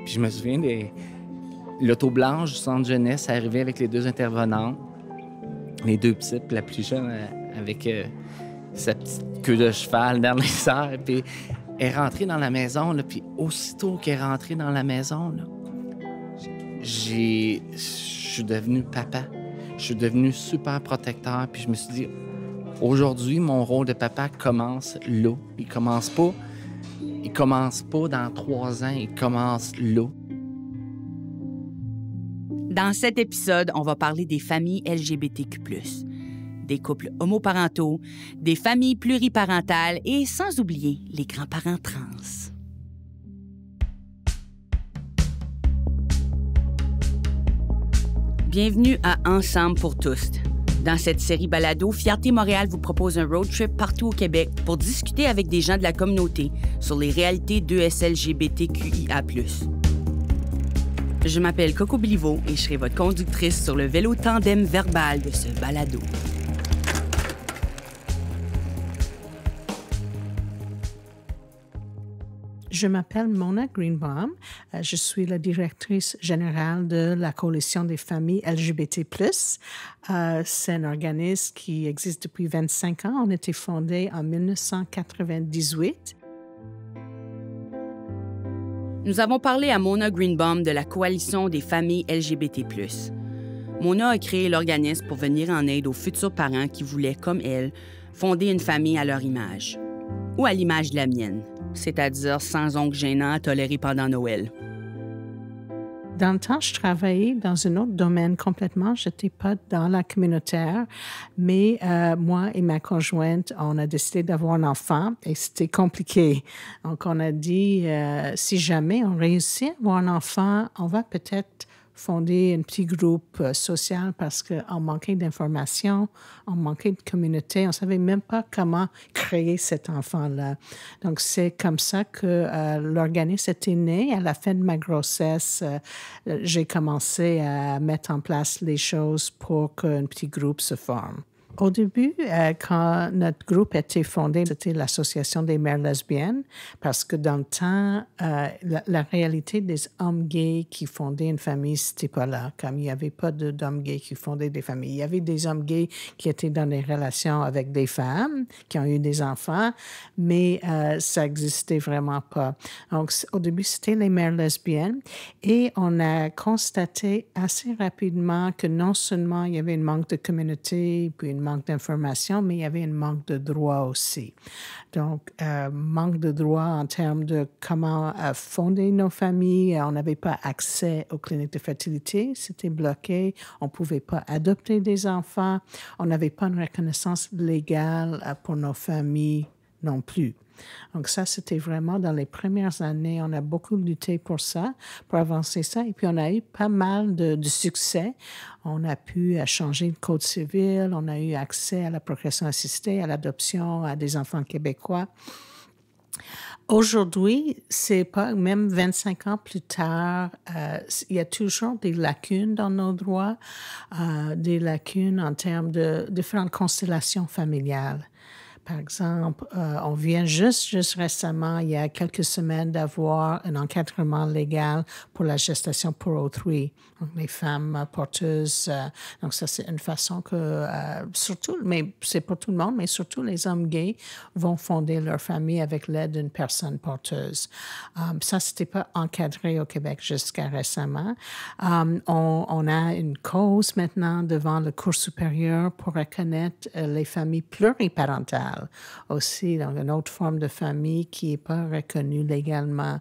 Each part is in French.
Puis je me souviens, l'auto blanche du centre jeunesse arrivait avec les 2 intervenants, les 2 petites, puis la plus jeune avec sa petite queue de cheval dans les airs. Puis elle est rentrée dans la maison, là, puis aussitôt qu'elle est rentrée dans la maison, là, je suis devenu papa. Je suis devenu super protecteur, puis je me suis dit, aujourd'hui, mon rôle de papa commence là. Il commence pas dans 3 ans, il commence là. Dans cet épisode, on va parler des familles LGBTQ+, des couples homoparentaux, des familles pluriparentales et sans oublier les grands-parents trans. Bienvenue à Ensemble pour tous. Dans cette série balado, Fierté Montréal vous propose un road trip partout au Québec pour discuter avec des gens de la communauté sur les réalités d'ESLGBTQIA+. Je m'appelle Coco Béliveau et je serai votre conductrice sur le vélo tandem verbal de ce balado. Je m'appelle Mona Greenbaum. Je suis la directrice générale de la Coalition des familles LGBT+. C'est un organisme qui existe depuis 25 ans. On a été fondé en 1998. Nous avons parlé à Mona Greenbaum de la Coalition des familles LGBT+. Mona a créé l'organisme pour venir en aide aux futurs parents qui voulaient, comme elle, fonder une famille à leur image. Ou à l'image de la mienne, c'est-à-dire sans ongles gênants à tolérer pendant Noël. Dans le temps, je travaillais dans un autre domaine complètement. Je n'étais pas dans la communautaire, mais moi et ma conjointe, on a décidé d'avoir un enfant et c'était compliqué. Donc, on a dit, si jamais on réussit à avoir un enfant, on va peut-être fonder un petit groupe social parce qu'on manquait d'informations, on manquait de communauté, on ne savait même pas comment créer cet enfant-là. Donc, c'est comme ça que l'organisme était né. À la fin de ma grossesse, j'ai commencé à mettre en place les choses pour qu'un petit groupe se forme. Au début, quand notre groupe a été fondé, c'était l'Association des mères lesbiennes, parce que dans le temps, la réalité des hommes gays qui fondaient une famille, c'était pas là. Comme il n'y avait pas d'hommes gays qui fondaient des familles. Il y avait des hommes gays qui étaient dans des relations avec des femmes, qui ont eu des enfants, mais ça n'existait vraiment pas. Donc, au début, c'était les mères lesbiennes, et on a constaté assez rapidement que non seulement il y avait un manque de communauté, puis un manque d'information, mais il y avait un manque de droits aussi. Donc, manque de droits en termes de comment fonder nos familles. On n'avait pas accès aux cliniques de fertilité, c'était bloqué. On ne pouvait pas adopter des enfants. On n'avait pas une reconnaissance légale pour nos familles non plus. Donc ça, c'était vraiment dans les premières années, on a beaucoup lutté pour ça, pour avancer ça. Et puis, on a eu pas mal de succès. On a pu changer le code civil, on a eu accès à la procréation assistée, à l'adoption, à des enfants québécois. Aujourd'hui, c'est pas, même 25 ans plus tard, il y a toujours des lacunes dans nos droits, des lacunes en termes de différentes constellations familiales. Par exemple, on vient juste récemment, il y a quelques semaines, d'avoir un encadrement légal pour la gestation pour autrui. Donc, les femmes porteuses, donc ça, c'est une façon que, surtout, mais c'est pour tout le monde, mais surtout les hommes gays vont fonder leur famille avec l'aide d'une personne porteuse. Ça, c'était pas encadré au Québec jusqu'à récemment. On a une cause maintenant devant le Cour supérieur pour reconnaître les familles pluriparentales aussi, donc une autre forme de famille qui n'est pas reconnue légalement.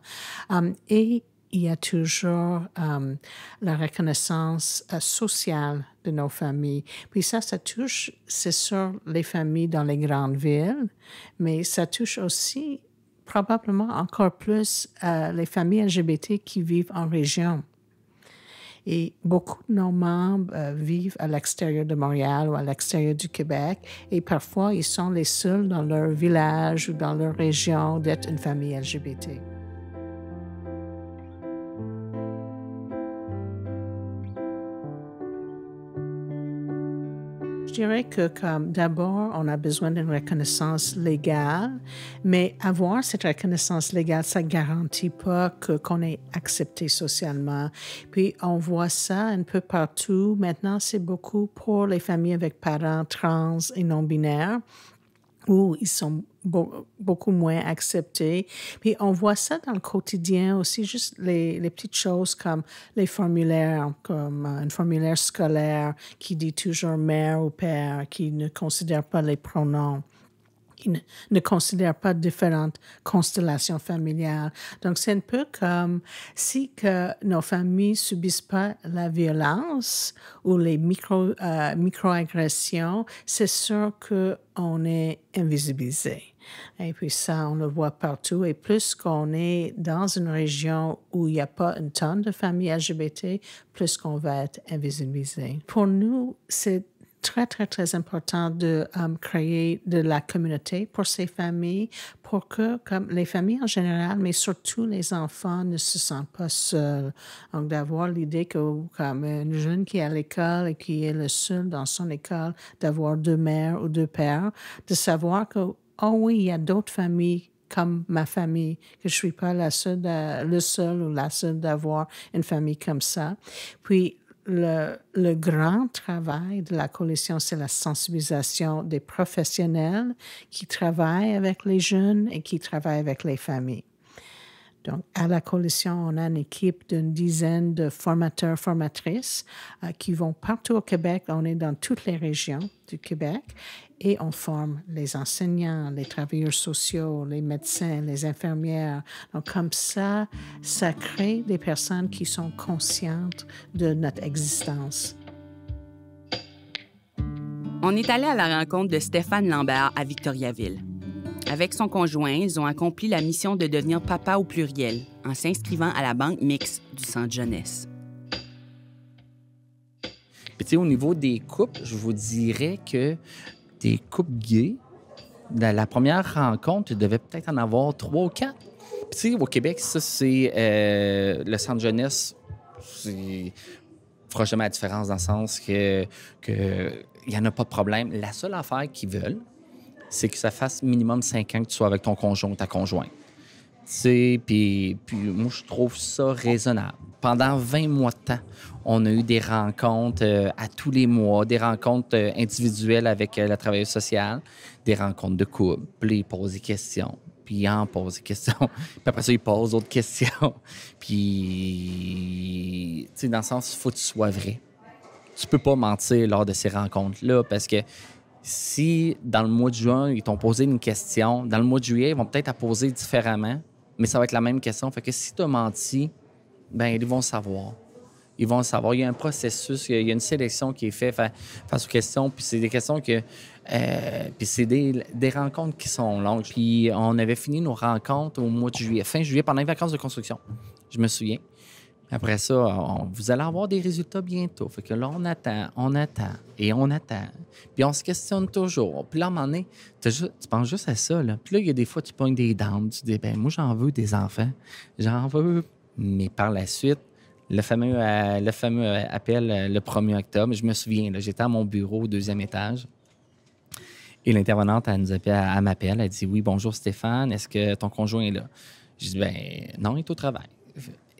Et il y a toujours la reconnaissance sociale de nos familles. Puis ça touche, c'est sûr, les familles dans les grandes villes, mais ça touche aussi probablement encore plus les familles LGBT qui vivent en région. Et beaucoup de nos membres vivent à l'extérieur de Montréal ou à l'extérieur du Québec. Et parfois, ils sont les seuls dans leur village ou dans leur région d'être une famille LGBT. Je dirais que comme d'abord, on a besoin d'une reconnaissance légale, mais avoir cette reconnaissance légale, ça ne garantit pas qu'on est accepté socialement. Puis on voit ça un peu partout. Maintenant, c'est beaucoup pour les familles avec parents trans et non-binaires, où ils sont beaucoup moins acceptés. Puis on voit ça dans le quotidien aussi, juste les petites choses comme les formulaires, comme un formulaire scolaire qui dit toujours mère ou père, qui ne considère pas les pronoms, qui ne considère pas différentes constellations familiales. Donc, c'est un peu comme si que nos familles subissent pas la violence ou les microagressions, c'est sûr qu'on est invisibilisé. Et puis ça, on le voit partout. Et plus qu'on est dans une région où il n'y a pas une tonne de familles LGBT, plus qu'on va être invisibilisé. Pour nous, c'est très, très, très important de créer de la communauté pour ces familles, pour que, comme les familles en général, mais surtout les enfants, ne se sentent pas seuls. Donc, d'avoir l'idée que, comme un jeune qui est à l'école et qui est le seul dans son école, d'avoir 2 mères ou 2 pères, de savoir que, oh oui, il y a d'autres familles comme ma famille, que je suis pas le seul ou la seule d'avoir une famille comme ça. Puis, le grand travail de la coalition, c'est la sensibilisation des professionnels qui travaillent avec les jeunes et qui travaillent avec les familles. Donc, à la coalition, on a une équipe d'une dizaine de formateurs, formatrices qui vont partout au Québec. On est dans toutes les régions du Québec et on forme les enseignants, les travailleurs sociaux, les médecins, les infirmières. Donc, comme ça crée des personnes qui sont conscientes de notre existence. On est allé à la rencontre de Stéphane Lambert à Victoriaville. Avec son conjoint, ils ont accompli la mission de devenir papa au pluriel en s'inscrivant à la banque mixte du Centre jeunesse. Puis, tu sais, au niveau des couples, je vous dirais que des couples gays, dans la première rencontre, il devait peut-être en avoir 3 ou 4. Puis, tu sais, au Québec, ça, c'est le Centre jeunesse, c'est fera jamais la différence dans le sens que il n'y en a pas de problème. La seule affaire qu'ils veulent, c'est que ça fasse minimum 5 ans que tu sois avec ton conjoint ou ta conjointe. Tu sais, puis moi, je trouve ça raisonnable. Pendant 20 mois de temps, on a eu des rencontres à tous les mois, des rencontres individuelles avec la travailleuse sociale, des rencontres de couple. Puis ils posent des questions, puis ils en posent des questions. Puis après ça, ils posent d'autres questions. Puis, tu sais, dans le sens, il faut que tu sois vrai. Tu peux pas mentir lors de ces rencontres-là parce que si, dans le mois de juin, ils t'ont posé une question, dans le mois de juillet, ils vont peut-être la poser différemment, mais ça va être la même question. Fait que si tu as menti, ben ils vont savoir. Ils vont le savoir. Il y a un processus, il y a une sélection qui est faite face aux questions, puis c'est des questions que... puis c'est des rencontres qui sont longues. Puis on avait fini nos rencontres au mois de juillet, fin juillet, pendant les vacances de construction. Je me souviens. Après ça, vous allez avoir des résultats bientôt. Fait que là, on attend, et on attend. Puis on se questionne toujours. Puis là, à un moment donné, tu penses juste à ça. Là. Puis là, il y a des fois, tu pognes des dents. Tu dis, ben moi, j'en veux des enfants. J'en veux. Mais par la suite, le fameux appel le 1er octobre, je me souviens, là, j'étais à mon bureau au 2e étage. Et l'intervenante, elle m'appelle. Elle dit, oui, bonjour Stéphane, est-ce que ton conjoint est là? Je dis, ben non, il est au travail.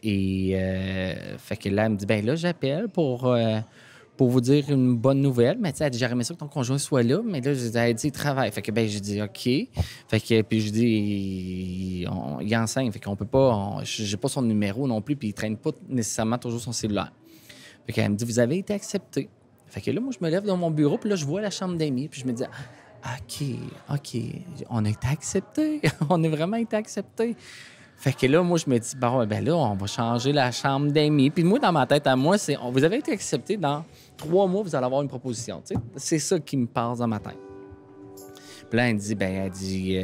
Et fait que là, elle me dit, ben là, j'appelle pour vous dire une bonne nouvelle. Mais tu sais, elle dit, j'aurais aimé ça que ton conjoint soit là. Mais là, elle dit, il travaille. Fait que ben, j'ai dit, OK. Fait que, puis je dis, il est enceinte. Fait qu'on peut pas, j'ai pas son numéro non plus. Puis il traîne pas nécessairement toujours son cellulaire. Fait qu'elle me dit, vous avez été accepté. Fait que là, moi, je me lève dans mon bureau. Puis là, je vois la chambre d'amis. Puis je me dis, OK. On a été accepté. On a vraiment été accepté. Fait que là, moi, je me dis, bon, ben là, on va changer la chambre d'amis. Puis moi, dans ma tête, à moi, c'est, vous avez été accepté, dans 3 mois, vous allez avoir une proposition. Tu sais? C'est ça qui me passe dans ma tête. Puis là, elle dit,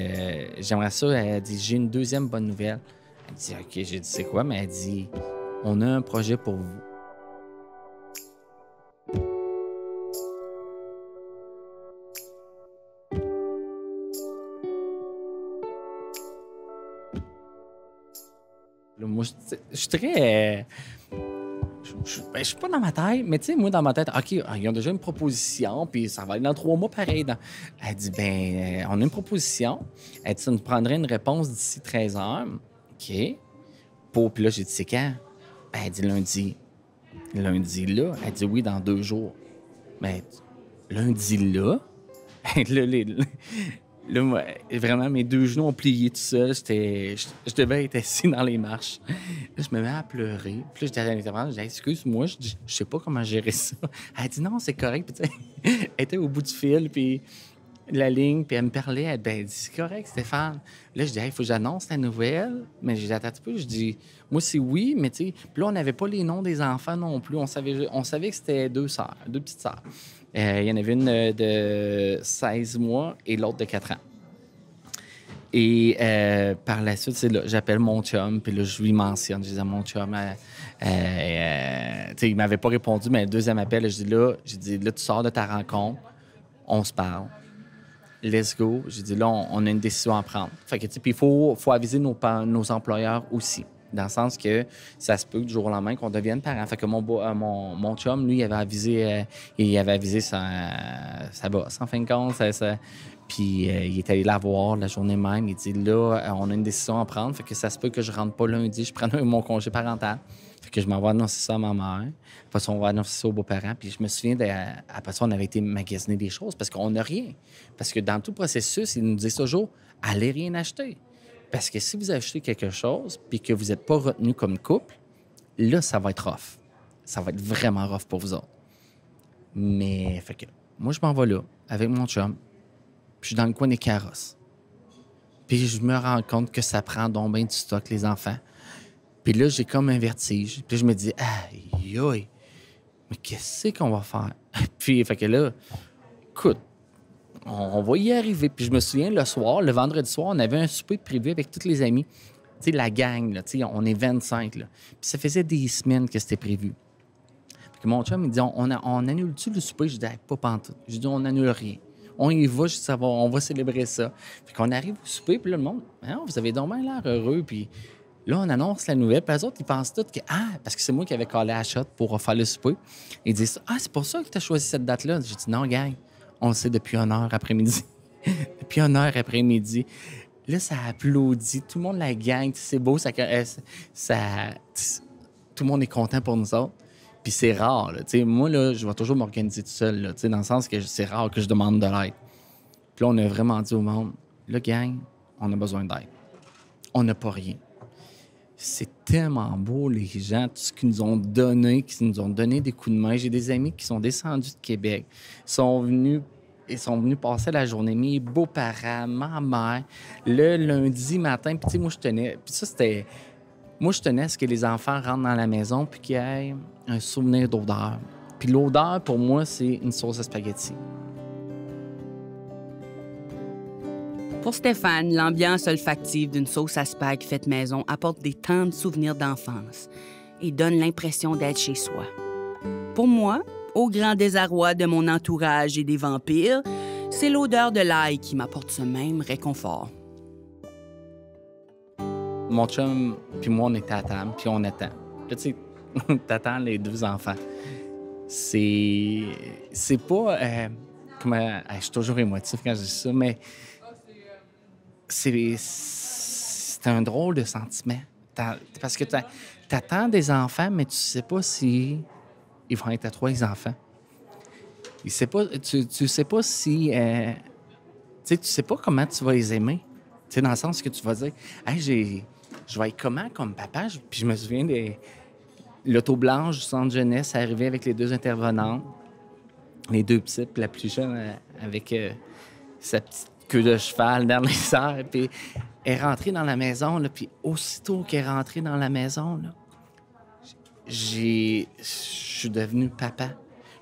j'aimerais ça. Elle dit, j'ai une 2e bonne nouvelle. Elle dit, OK, j'ai dit, c'est quoi? Mais elle dit, on a un projet pour vous. Moi, je suis très... je suis pas dans ma tête, mais tu sais, moi, dans ma tête, OK, ils ont déjà une proposition, puis ça va être dans 3 mois pareil. Elle dit, ben, on a une proposition. Elle dit, ça nous prendrait une réponse d'ici 13 heures. OK. Puis là, j'ai dit, c'est quand? Ben, elle dit lundi. Lundi là? Elle dit, oui, dans 2 jours. Mais lundi là? Là, moi, vraiment, mes 2 genoux ont plié tout seul. Je devais être assis dans les marches. Là, je me mets à pleurer. Puis là, j'étais à l'intervention, je dis, excuse-moi, je sais pas comment gérer ça. Elle dit, non, c'est correct. Puis, elle était au bout du fil, puis la ligne, puis elle me parlait. Elle dit, c'est correct, Stéphane. Là, je dis, il faut que j'annonce la nouvelle. Mais j'ai dit, attends un peu. Je dis, moi, c'est oui, mais tu sais. Puis là, on n'avait pas les noms des enfants non plus. On savait que c'était 2 sœurs, 2 petites sœurs. Il y en avait une de 16 mois et l'autre de 4 ans. Et par la suite, c'est là, j'appelle mon chum, puis là, je lui mentionne. Je dis à mon chum, tu sais, il m'avait pas répondu, mais le deuxième appel, j'ai dit, là, tu sors de ta rencontre, on se parle. Let's go. J'ai dit, là, on a une décision à prendre. Fait que, tu sais, puis il faut aviser nos employeurs aussi. Dans le sens que ça se peut du jour au lendemain qu'on devienne parent. Fait que mon chum, lui, il avait avisé sa boss, en fin de compte. Puis il est allé la voir la journée même. Il dit, là, on a une décision à prendre. Fait que ça se peut que je rentre pas lundi. Je prends mon congé parental. Fait que je m'en vais annoncer ça à ma mère. Après ça, on va annoncer ça aux beaux-parents. Puis je me souviens, après ça, on avait été magasiner des choses parce qu'on n'a rien. Parce que dans tout le processus, ils nous disent toujours, allez rien acheter. Parce que si vous achetez quelque chose puis que vous n'êtes pas retenu comme couple, là, ça va être rough. Ça va être vraiment rough pour vous autres. Mais, fait que, moi, je m'en vais là, avec mon chum, puis je suis dans le coin des carrosses. Puis je me rends compte que ça prend donc bien du stock, les enfants. Puis là, j'ai comme un vertige. Puis je me dis, aïe, aïe, mais qu'est-ce qu'on va faire? Puis, fait que là, écoute, on va y arriver. Puis je me souviens, le vendredi soir, on avait un souper privé avec tous les amis. Tu sais, la gang, là, tu sais, on est 25, là. Puis ça faisait des semaines que c'était prévu. Puis mon chum, il dit, on annule-tu le souper? Je dis, pas pantoute. Je dis, on n'annule rien. On y va, on va célébrer ça. Puis qu'on arrive au souper, puis là, le monde, vous avez donc bien l'air heureux. Puis là, on annonce la nouvelle. Puis les autres, ils pensent tous que, parce que c'est moi qui avais collé à la shot pour faire le souper. Ils disent, c'est pour ça que tu as choisi cette date-là. J'ai dit, non, gang. On le sait depuis 1 heure après-midi. Depuis 1 heure après-midi. Là, ça applaudit. Tout le monde la gagne. C'est beau. Tout le monde est content pour nous autres. Puis c'est rare. Là. Moi, là, je vais toujours m'organiser tout seul. Là, dans le sens que c'est rare que je demande de l'aide. Puis là, on a vraiment dit au monde, là, gang, on a besoin d'aide. On n'a pas rien. C'est tellement beau, les gens, tout ce qu'ils nous ont donné, des coups de main. J'ai des amis qui sont descendus de Québec, sont venus passer la journée. Mes beaux-parents, ma mère, le lundi matin. Puis, tu sais, moi, je tenais. Puis ça, c'était. Moi, je tenais à ce que les enfants rentrent dans la maison puis qu'il y ait un souvenir d'odeur. Puis l'odeur, pour moi, c'est une sauce à spaghetti. Pour Stéphane, l'ambiance olfactive d'une sauce à spag faite maison apporte des tendres souvenirs d'enfance et donne l'impression d'être chez soi. Pour moi, au grand désarroi de mon entourage et des vampires, c'est l'odeur de l'ail qui m'apporte ce même réconfort. Mon chum puis moi, on était à table, puis on attend. Là, tu sais, t'attends les 2 enfants. C'est pas... je suis toujours émotif quand je dis ça, mais c'est un drôle de sentiment. Parce que t'attends des enfants, mais tu sais pas si ils vont être à toi, les enfants. Tu sais pas si... tu sais pas comment tu vas les aimer. Tu sais, dans le sens que tu vas dire, je vais être comment comme papa? Puis je me souviens de l'auto blanche du centre jeunesse arrivée avec les 2 intervenantes, les 2 petites, puis la plus jeune avec sa petite queue de cheval dans les airs. Puis elle est rentrée dans la maison, là, puis aussitôt qu'elle est rentrée dans la maison, là, je suis devenu papa.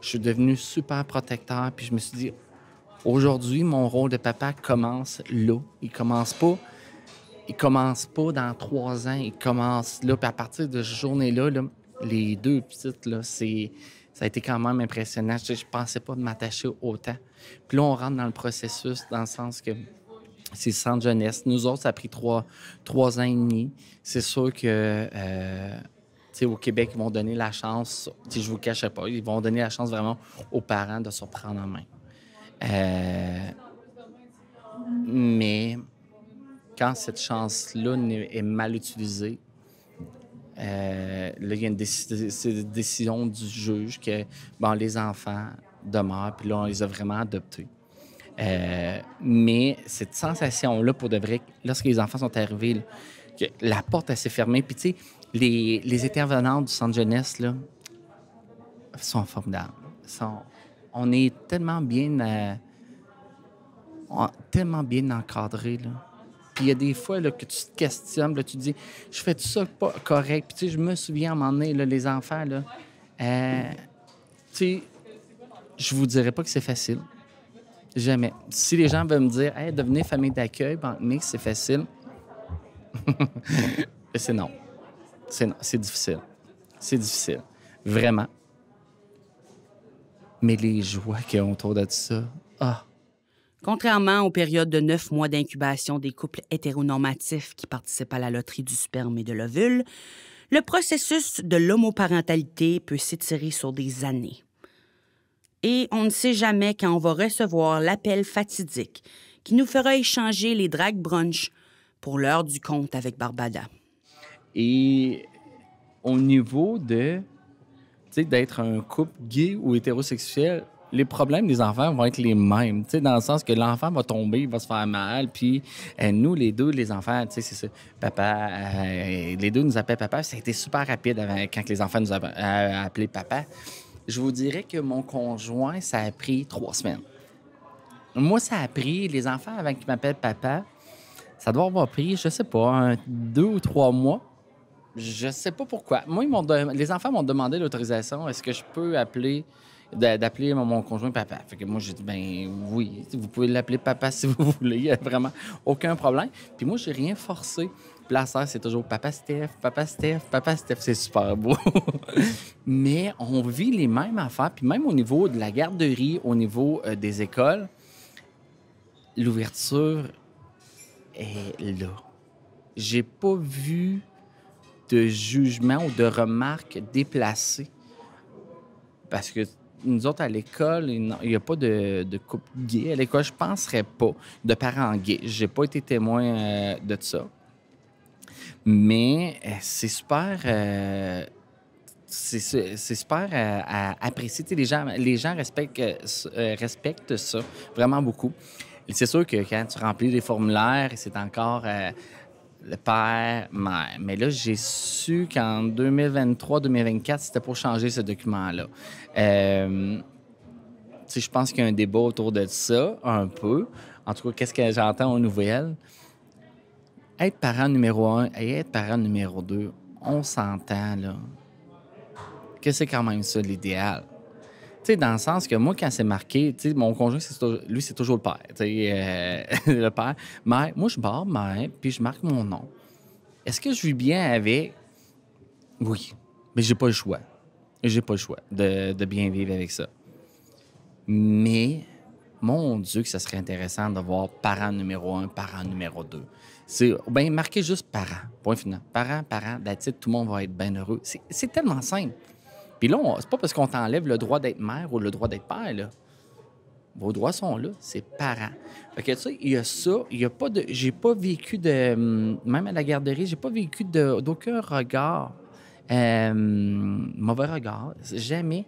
Je suis devenu super protecteur, puis je me suis dit, aujourd'hui, mon rôle de papa commence là. Il commence pas dans 3 ans. Il commence là. Puis à partir de cette journée-là, là, les 2 petites, là, ça a été quand même impressionnant. Je pensais pas de m'attacher autant. Puis là, on rentre dans le processus, dans le sens que c'est le centre jeunesse. Nous autres, ça a pris 3 ans et demi. C'est sûr que... sais, au Québec, ils vont donner la chance, je ne vous cacherai pas, ils vont donner la chance vraiment aux parents de se reprendre en main. Mais quand cette chance-là est mal utilisée, là, il y a une décision du juge que les enfants demeurent, puis là, on les a vraiment adoptés. Mais cette sensation-là, pour de vrai, lorsque les enfants sont arrivés, là, que la porte s'est fermée, puis tu sais, les intervenants du centre jeunesse là, sont formidables. On est tellement bien encadrés, là. Puis il y a des fois là, que tu te questionnes, là, tu te dis, je fais tout ça pas correct. Puis tu sais, je me souviens à un moment donné, là, les enfants, là, tu sais, je vous dirais pas que c'est facile. Jamais. Si les gens veulent me dire, hey, devenez famille d'accueil, mais c'est facile, c'est non. C'est difficile. C'est difficile. Vraiment. Mais les joies qu'il y a autour de ça, Contrairement aux périodes de 9 mois d'incubation des couples hétéronormatifs qui participent à la loterie du sperme et de l'ovule, le processus de l'homoparentalité peut s'étirer sur des années. Et on ne sait jamais quand on va recevoir l'appel fatidique qui nous fera échanger les drag brunch pour l'heure du compte avec Barbada. Et au niveau de, d'être un couple gay ou hétérosexuel, les problèmes des enfants vont être les mêmes, dans le sens que l'enfant va tomber, il va se faire mal, puis nous, les deux, les enfants, c'est ça, papa, les deux nous appellent papa, ça a été super rapide quand les enfants nous ont appelé papa. Je vous dirais que mon conjoint, ça a pris 3 semaines. Moi, ça a pris, les enfants, avant qu'ils m'appellent papa, ça doit avoir pris, je sais pas, 2 ou 3 mois. Je sais pas pourquoi. Moi, les enfants m'ont demandé l'autorisation. Est-ce que je peux d'appeler mon conjoint papa? Fait que moi, j'ai dit, ben oui, vous pouvez l'appeler papa si vous voulez. Il n'y a vraiment aucun problème. Puis moi, j'ai rien forcé. Puis la sœur, c'est toujours papa Steph, papa Steph, papa Steph. C'est super beau. Mais on vit les mêmes affaires. Puis même au niveau de la garderie, au niveau des écoles, l'ouverture est là. J'ai pas vu de jugement ou de remarques déplacées. Parce que nous autres, à l'école, il n'y a pas de couple gay. À l'école, je ne penserais pas de parents gays. J'ai pas été témoin de ça. Mais c'est super... c'est super apprécié. Les gens respectent ça vraiment beaucoup. C'est sûr que quand tu remplis les formulaires, c'est encore... le père, mère. Mais là, j'ai su qu'en 2023-2024, c'était pour changer ce document-là. Je pense qu'il y a un débat autour de ça, un peu. En tout cas, qu'est-ce que j'entends aux nouvelles? Être parent numéro 1 et être parent numéro 2, on s'entend, là, que c'est quand même ça l'idéal. Dans le sens que moi, quand c'est marqué, mon conjoint, lui, c'est toujours le père. Le père. Mère, moi, je barre mère, puis je marque mon nom. Est-ce que je vis bien avec? Oui. Mais j'ai pas le choix. J'ai pas le choix de bien vivre avec ça. Mais, mon Dieu, que ça serait intéressant de voir parent numéro 1, parent numéro 2. C'est bien marqué juste parent. Point final. Parent, that's it, tout le monde va être bien heureux. C'est tellement simple. Puis là, c'est pas parce qu'on t'enlève le droit d'être mère ou le droit d'être père, là. Vos droits sont là, c'est parents. Fait que, tu sais, il y a ça, il y a pas de... J'ai pas vécu de... Même à la garderie, j'ai pas vécu d'aucun regard, mauvais regard, jamais.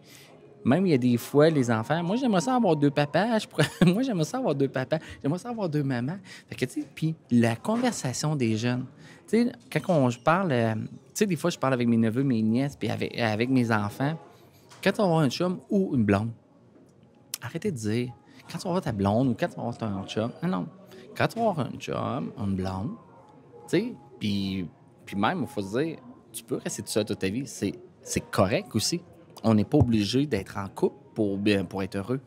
Même, il y a des fois, les enfants, moi, j'aimerais ça avoir 2 papas, moi, j'aimerais ça avoir 2 papas, j'aimerais ça avoir 2 mamans. Fait que, tu sais, puis la conversation des jeunes, tu sais, quand je parle... tu sais, des fois, je parle avec mes neveux, mes nièces, puis avec mes enfants. Quand tu vas avoir un chum ou une blonde, arrêtez de dire, quand tu vas avoir ta blonde ou quand tu vas avoir ton chum, non. Quand tu vas avoir un chum, une blonde, tu sais, puis même, il faut se dire, tu peux rester tout seul toute ta vie. C'est correct aussi. On n'est pas obligé d'être en couple pour être heureux.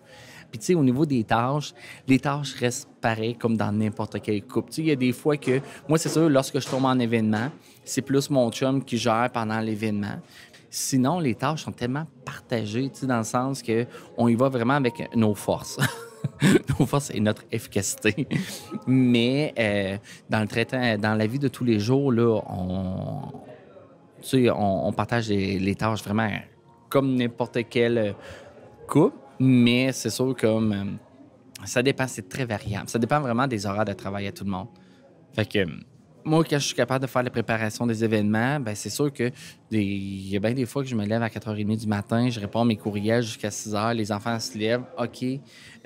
Puis, tu sais, au niveau des tâches, les tâches restent pareilles comme dans n'importe quel couple. Tu sais, il y a des fois que, moi, c'est sûr, lorsque je tombe en événement, c'est plus mon chum qui gère pendant l'événement. Sinon, les tâches sont tellement partagées, tu sais, dans le sens qu'on y va vraiment avec nos forces. Nos forces et notre efficacité. Mais dans la vie de tous les jours, là, Tu sais, on partage les tâches vraiment comme n'importe quel couple, mais c'est sûr comme ça dépend, c'est très variable. Ça dépend vraiment des horaires de travail à tout le monde. Fait que moi, quand je suis capable de faire la préparation des événements, ben c'est sûr que il y a bien des fois que je me lève à 4h30 du matin, je réponds à mes courriels jusqu'à 6h, les enfants se lèvent, OK,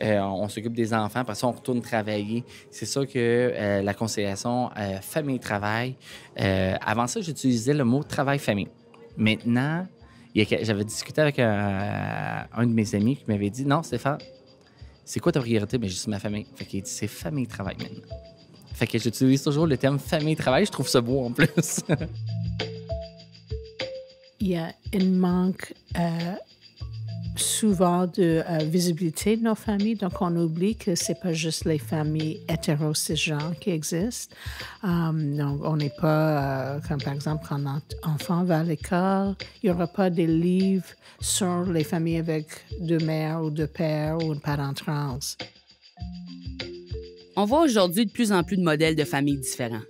on s'occupe des enfants, après ça, on retourne travailler. C'est sûr que la conciliation famille-travail, avant ça, j'utilisais le mot travail-famille. Maintenant, j'avais discuté avec un de mes amis qui m'avait dit, non, Stéphane, c'est quoi ta priorité? Bien, j'ai dit, ma famille. Fait qu'il dit, c'est famille-travail maintenant. Fait que j'utilise toujours le terme famille-travail. Je trouve ça beau en plus. Il y a un manque souvent de visibilité de nos familles. Donc, on oublie que c'est pas juste les familles hétéro-cisgenres qui existent. Donc, on n'est pas, comme par exemple, quand un enfant va à l'école, il n'y aura pas des livres sur les familles avec deux mères ou deux pères ou un parent trans. On voit aujourd'hui de plus en plus de modèles de familles différents.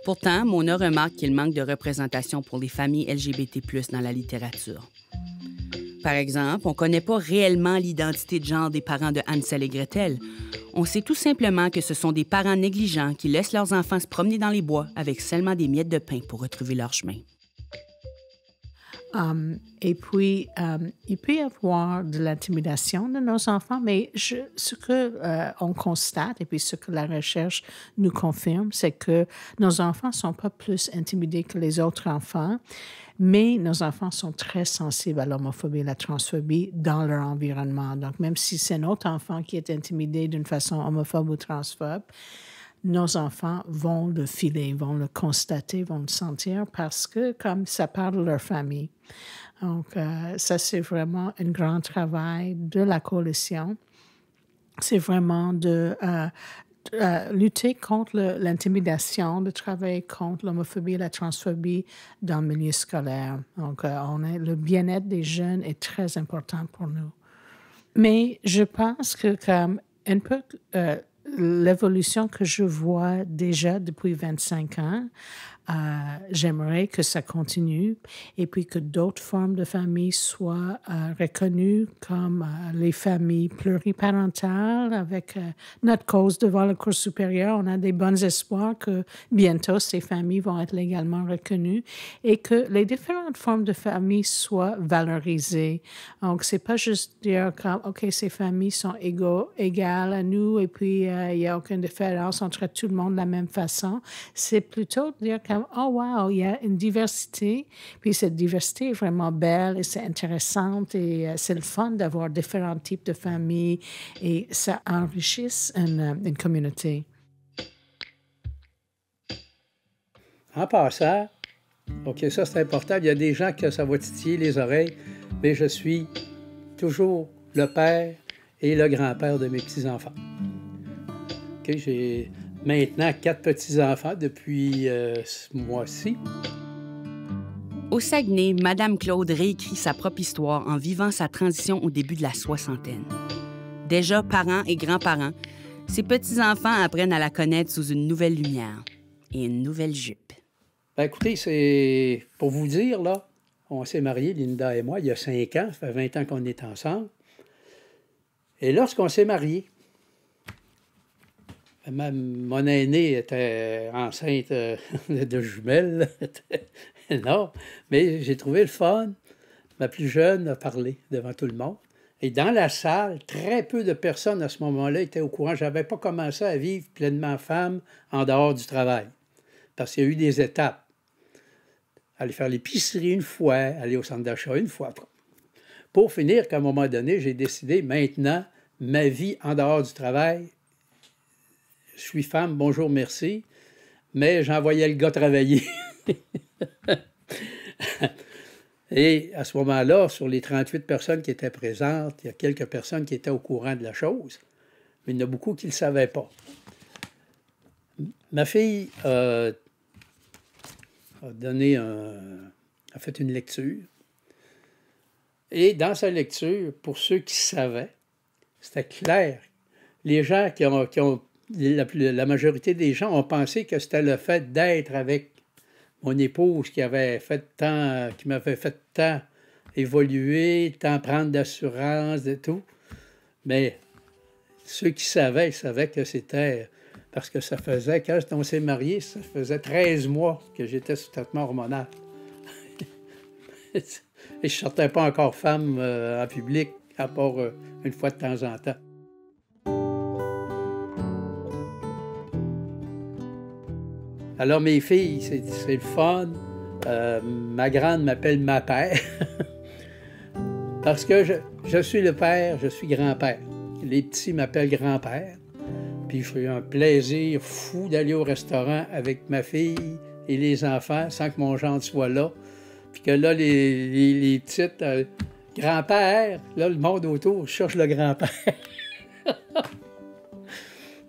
Pourtant, Mona remarque qu'il manque de représentation pour les familles LGBT+ dans la littérature. Par exemple, on ne connaît pas réellement l'identité de genre des parents de Hansel et Gretel. On sait tout simplement que ce sont des parents négligents qui laissent leurs enfants se promener dans les bois avec seulement des miettes de pain pour retrouver leur chemin. Et puis, il peut y avoir de l'intimidation de nos enfants, mais ce qu'on constate, et puis ce que la recherche nous confirme, c'est que nos enfants ne sont pas plus intimidés que les autres enfants, mais nos enfants sont très sensibles à l'homophobie et la transphobie dans leur environnement. Donc, même si c'est notre enfant qui est intimidé d'une façon homophobe ou transphobe, nos enfants vont le filer, vont le constater, vont le sentir parce que comme ça parle de leur famille. Donc, ça, c'est vraiment un grand travail de la coalition. C'est vraiment de lutter contre l'intimidation, de travailler contre l'homophobie et la transphobie dans le milieu scolaire. Donc, le bien-être des jeunes est très important pour nous. Mais je pense que comme un peu l'évolution que je vois déjà depuis 25 ans, j'aimerais que ça continue et puis que d'autres formes de famille soient reconnues comme les familles pluriparentales avec notre cause devant la Cour supérieure. On a des bons espoirs que bientôt ces familles vont être légalement reconnues et que les différentes formes de famille soient valorisées. Donc, c'est pas juste dire comme, OK, ces familles sont égales à nous et puis il n'y a aucune différence, on traite tout le monde de la même façon. C'est plutôt dire comme, oh wow, il y a une diversité, puis cette diversité est vraiment belle et c'est intéressante et c'est le fun d'avoir différents types de familles et ça enrichit une communauté. En passant, OK, ça c'est important, il y a des gens que ça va titiller les oreilles, mais je suis toujours le père et le grand-père de mes petits-enfants. OK, j'ai maintenant 4 petits-enfants depuis ce mois-ci. Au Saguenay, Madame Claude réécrit sa propre histoire en vivant sa transition au début de la soixantaine. Déjà parents et grands-parents, ses petits-enfants apprennent à la connaître sous une nouvelle lumière et une nouvelle jupe. Ben écoutez, c'est pour vous dire, là, on s'est mariés, Linda et moi, il y a 5 ans, ça fait 20 ans qu'on est ensemble. Et lorsqu'on s'est mariés, mon aînée était enceinte de jumelles. Non, mais j'ai trouvé le fun. Ma plus jeune a parlé devant tout le monde. Et dans la salle, très peu de personnes à ce moment-là étaient au courant. Je n'avais pas commencé à vivre pleinement femme en dehors du travail. Parce qu'il y a eu des étapes. Aller faire l'épicerie une fois, aller au centre d'achat une fois. Pour finir, qu'à un moment donné, j'ai décidé, maintenant, ma vie en dehors du travail, je suis femme, bonjour, merci, mais j'envoyais le gars travailler. Et à ce moment-là, sur les 38 personnes qui étaient présentes, il y a quelques personnes qui étaient au courant de la chose, mais il y en a beaucoup qui ne le savaient pas. Ma fille a fait une lecture. Et dans sa lecture, pour ceux qui savaient, c'était clair. Les gens la majorité des gens ont pensé que c'était le fait d'être avec mon épouse qui m'avait fait tant évoluer, tant prendre d'assurance et tout. Mais ceux qui savaient, ils savaient que c'était... Parce que ça faisait, quand on s'est mariés, ça faisait 13 mois que j'étais sous traitement hormonal. Et je ne sortais pas encore femme en public, à part une fois de temps en temps. Alors, mes filles, c'est le fun. Ma grande m'appelle ma père. Parce que je suis le père, je suis grand-père. Les petits m'appellent grand-père. Puis j'ai un plaisir fou d'aller au restaurant avec ma fille et les enfants sans que mon gendre soit là. Puis que là, les petites, grand-père, là, le monde autour cherche le grand-père.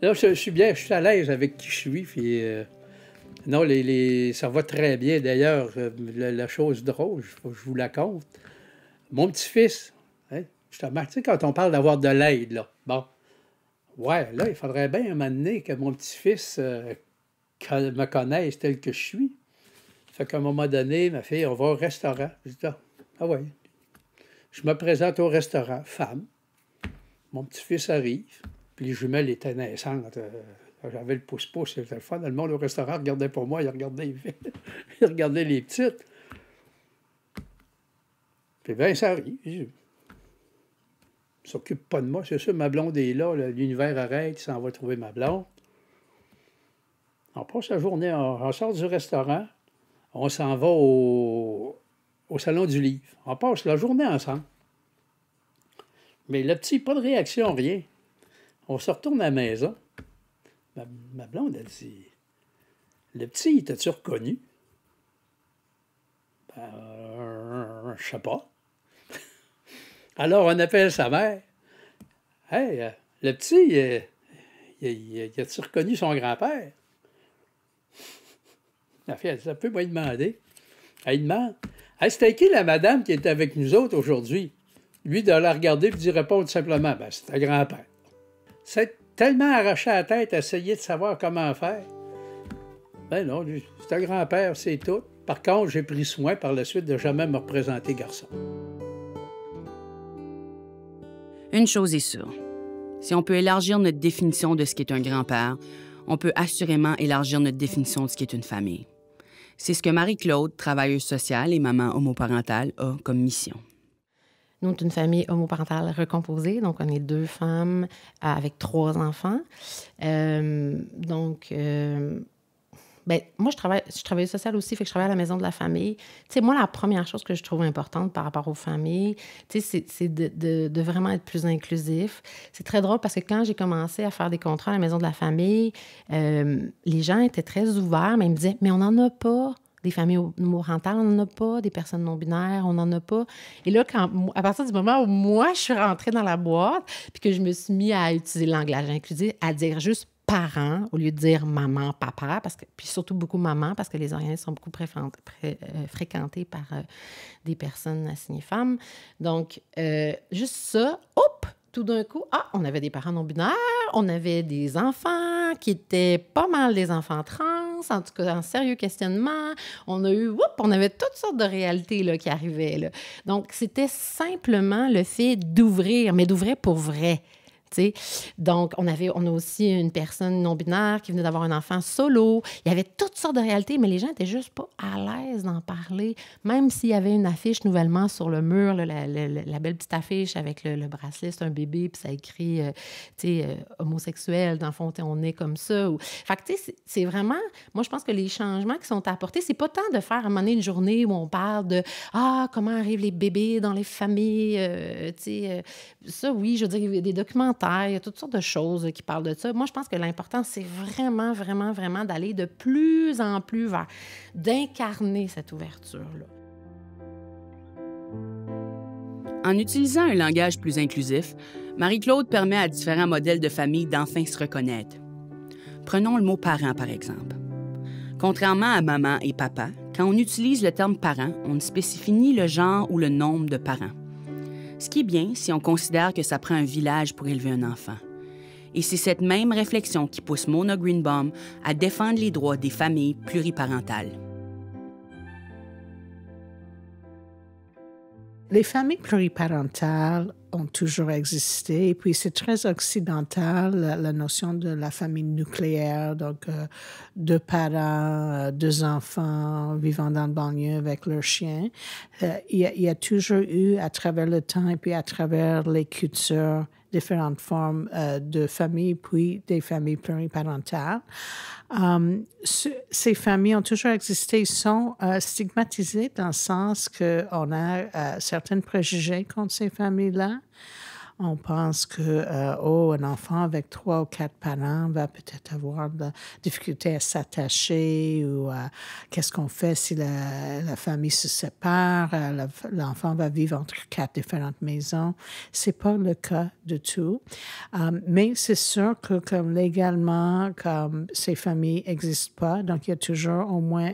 Là, je suis bien, je suis à l'aise avec qui je suis. Puis, non, ça va très bien. D'ailleurs, la chose drôle, je vous la conte. Mon petit-fils, hein, justement, tu sais, quand on parle d'avoir de l'aide, là, bon, ouais, là, il faudrait bien un moment donné que mon petit-fils me connaisse tel que je suis. Fait qu'à un moment donné, ma fille, on va au restaurant. Je dis, ah ouais. Je me présente au restaurant, femme. Mon petit-fils arrive, puis les jumelles étaient naissantes. J'avais le pouce-pouce, c'était le fun. Le monde au restaurant regardait pour moi, il regardait les petites. Puis bien, ça arrive. Il ne s'occupe pas de moi. C'est sûr, ma blonde est là, l'univers arrête, il s'en va trouver ma blonde. On passe la journée, on sort du restaurant, on s'en va au salon du livre. On passe la journée ensemble. Mais le petit, pas de réaction, rien. On se retourne à la maison. Ma blonde, elle dit, le petit, t'as-tu reconnu? Ben, je sais pas. Alors, on appelle sa mère. Hey, le petit, il a-tu reconnu son grand-père? La fille, elle dit, ça peut moi demander. Elle demande, hey, c'était qui la madame qui était avec nous autres aujourd'hui? Lui, de la regarder et d'y répondre simplement, ben, c'était grand-père. C'est tellement arraché à la tête, essayer de savoir comment faire. Ben non, c'était grand-père, c'est tout. Par contre, j'ai pris soin par la suite de jamais me représenter garçon. Une chose est sûre. Si on peut élargir notre définition de ce qu'est un grand-père, on peut assurément élargir notre définition de ce qu'est une famille. C'est ce que Marie-Claude, travailleuse sociale et maman homoparentale, a comme mission. Nous, on est une famille homoparentale recomposée, donc on est 2 femmes avec 3 enfants. Moi, je travaille sociale aussi, fait que je travaille à la maison de la famille. Tu sais, moi, la première chose que je trouve importante par rapport aux familles, tu sais, c'est de vraiment être plus inclusif. C'est très drôle parce que quand j'ai commencé à faire des contrats à la maison de la famille, les gens étaient très ouverts, mais ils me disaient, mais on n'en a pas. Des familles homoparentales, on n'en a pas. Des personnes non-binaires, on n'en a pas. Et là, à partir du moment où moi, je suis rentrée dans la boîte, puis que je me suis mis à utiliser le langage inclusif, à dire juste parents au lieu de dire maman, papa, puis surtout beaucoup maman, parce que les organismes sont beaucoup fréquentés par des personnes assignées femmes. Donc, juste ça, hop! Tout d'un coup, on avait des parents non-binaires, on avait des enfants qui étaient pas mal des enfants trans, en tout cas en sérieux questionnement. On avait toutes sortes de réalités là, qui arrivaient. Là. Donc, c'était simplement le fait d'ouvrir, mais d'ouvrir pour vrai. T'sais. Donc, on a aussi une personne non-binaire qui venait d'avoir un enfant solo. Il y avait toutes sortes de réalités, mais les gens n'étaient juste pas à l'aise d'en parler. Même s'il y avait une affiche nouvellement sur le mur, là, la belle petite affiche avec le bracelet, c'est un bébé, puis ça écrit, homosexuel, dans le fond, on est comme ça. Fait que, tu sais, c'est vraiment... Moi, je pense que les changements qui sont apportés, c'est pas tant de faire à un moment donné une journée où on parle de « comment arrivent les bébés dans les familles? » Ça, oui, je veux dire, il y a des documentaires, il y a toutes sortes de choses qui parlent de ça. Moi, je pense que l'important, c'est vraiment, vraiment, vraiment d'aller de plus en plus vers, d'incarner cette ouverture-là. En utilisant un langage plus inclusif, Marie-Claude permet à différents modèles de famille d'enfin se reconnaître. Prenons le mot « parent », par exemple. Contrairement à « maman » et « papa », quand on utilise le terme « parent », on ne spécifie ni le genre ou le nombre de parents. Ce qui est bien si on considère que ça prend un village pour élever un enfant. Et c'est cette même réflexion qui pousse Mona Greenbaum à défendre les droits des familles pluriparentales. Les familles pluriparentales ont toujours existé. Et puis, c'est très occidental, la notion de la famille nucléaire. Donc, 2 parents, 2 enfants vivant dans le banlieue avec leur chien. Il y a toujours eu, à travers le temps et puis à travers les cultures, différentes formes de familles, puis des familles pluriparentales. Ces familles ont toujours existé, sont stigmatisées dans le sens qu'on a certains préjugés contre ces familles-là. On pense que un enfant avec 3 ou 4 parents va peut-être avoir de la difficulté à s'attacher ou qu'est-ce qu'on fait si la famille se sépare, l'enfant va vivre entre 4 différentes maisons. C'est pas le cas du tout. Mais c'est sûr que comme légalement, comme ces familles n'existent pas, donc il y a toujours au moins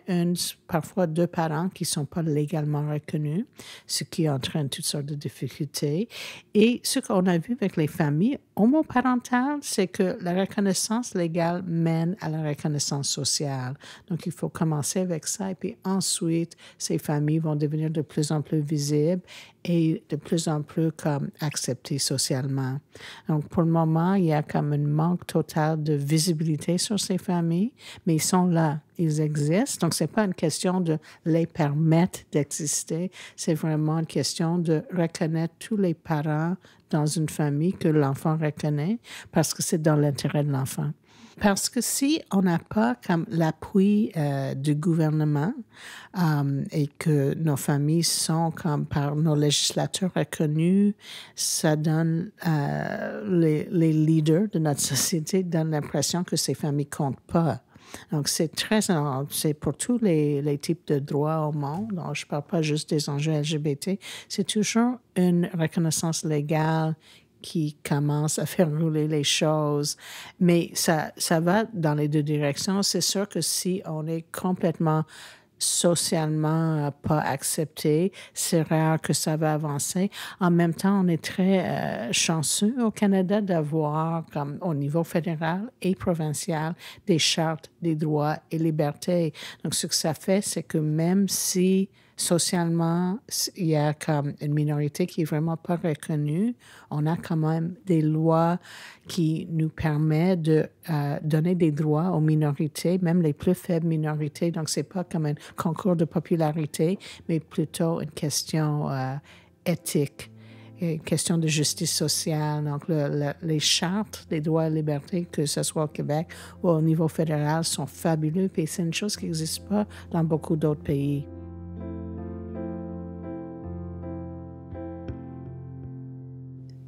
parfois 2 parents qui sont pas légalement reconnus, ce qui entraîne toutes sortes de difficultés. Et ce qu'on a vu avec les familles homoparentales, c'est que la reconnaissance légale mène à la reconnaissance sociale. Donc, il faut commencer avec ça et puis ensuite, ces familles vont devenir de plus en plus visibles et de plus en plus comme acceptées socialement. Donc, pour le moment, il y a comme un manque total de visibilité sur ces familles, mais ils sont là, ils existent. Donc, c'est pas une question de les permettre d'exister, c'est vraiment une question de reconnaître tous les parents dans une famille que l'enfant reconnaît parce que c'est dans l'intérêt de l'enfant. Parce que si on n'a pas comme l'appui du gouvernement et que nos familles sont comme par nos législateurs reconnus, ça donne les leaders de notre société donnent l'impression que ces familles comptent pas. Donc, c'est pour tous les types de droits au monde. Donc, je ne parle pas juste des enjeux LGBT. C'est toujours une reconnaissance légale qui commence à faire rouler les choses. Mais ça va dans les 2 directions. C'est sûr que si on est complètement socialement pas accepté, c'est rare que ça va avancer. En même temps, on est très chanceux au Canada d'avoir, comme au niveau fédéral et provincial, des chartes des droits et libertés. Donc, ce que ça fait, c'est que même si socialement, il y a comme une minorité qui est vraiment pas reconnue, on a quand même des lois qui nous permettent de donner des droits aux minorités, même les plus faibles minorités. Donc, c'est pas comme un concours de popularité, mais plutôt une question éthique, une question de justice sociale. Donc, les chartes des droits et libertés, que ce soit au Québec ou au niveau fédéral, sont fabuleux. Et c'est une chose qui n'existe pas dans beaucoup d'autres pays.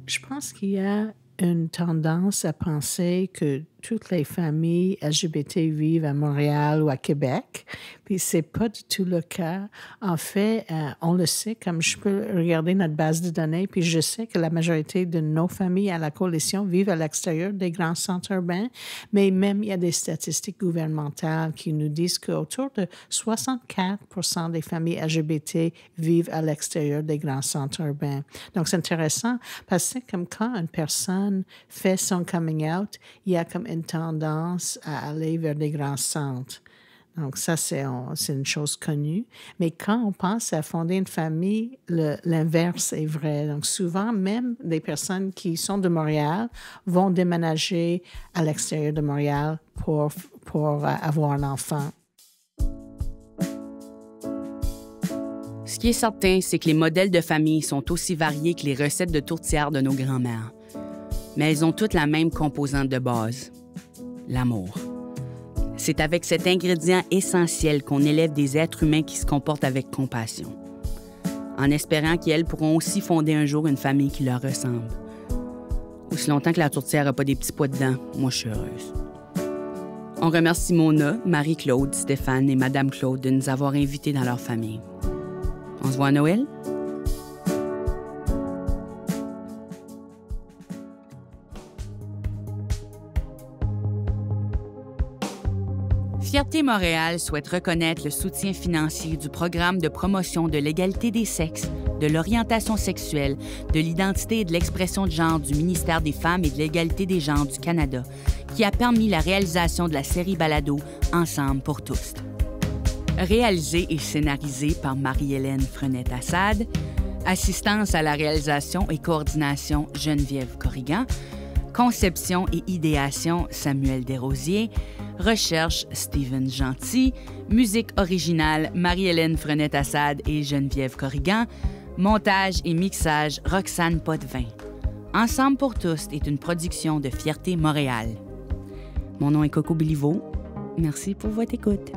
Je pense qu'il y a une tendance à penser que toutes les familles LGBT vivent à Montréal ou à Québec, puis c'est pas du tout le cas. En fait, on le sait, comme je peux regarder notre base de données, puis je sais que la majorité de nos familles à la coalition vivent à l'extérieur des grands centres urbains, mais même il y a des statistiques gouvernementales qui nous disent qu'autour de 64% des familles LGBT vivent à l'extérieur des grands centres urbains. Donc, c'est intéressant parce que c'est comme quand une personne fait son coming out, il y a comme une tendance à aller vers des grands centres. Donc, ça, c'est une chose connue. Mais quand on pense à fonder une famille, l'inverse est vrai. Donc, souvent, même des personnes qui sont de Montréal vont déménager à l'extérieur de Montréal pour avoir un enfant. Ce qui est certain, c'est que les modèles de famille sont aussi variés que les recettes de tourtière de nos grands-mères. Mais elles ont toutes la même composante de base, l'amour. C'est avec cet ingrédient essentiel qu'on élève des êtres humains qui se comportent avec compassion, en espérant qu'elles pourront aussi fonder un jour une famille qui leur ressemble. Aussi longtemps que la tourtière n'a pas des petits pois dedans, moi, je suis heureuse. On remercie Mona, Marie-Claude, Stéphane et Madame Claude de nous avoir invités dans leur famille. On se voit à Noël? Fierté Montréal souhaite reconnaître le soutien financier du programme de promotion de l'égalité des sexes, de l'orientation sexuelle, de l'identité et de l'expression de genre du ministère des Femmes et de l'égalité des genres du Canada, qui a permis la réalisation de la série balado Ensemble pour tous. Réalisée et scénarisée par Marie-Hélène Frenette-Assad, Assistance à la réalisation et coordination, Geneviève Corrigan. Conception et idéation, Samuel Desrosiers. Recherche, Steven Gentil. Musique originale, Marie-Hélène Frenette-Assad et Geneviève Corrigan. Montage et mixage, Roxane Potvin. Ensemble pour tous est une production de Fierté Montréal. Mon nom est Coco Béliveau. Merci pour votre écoute.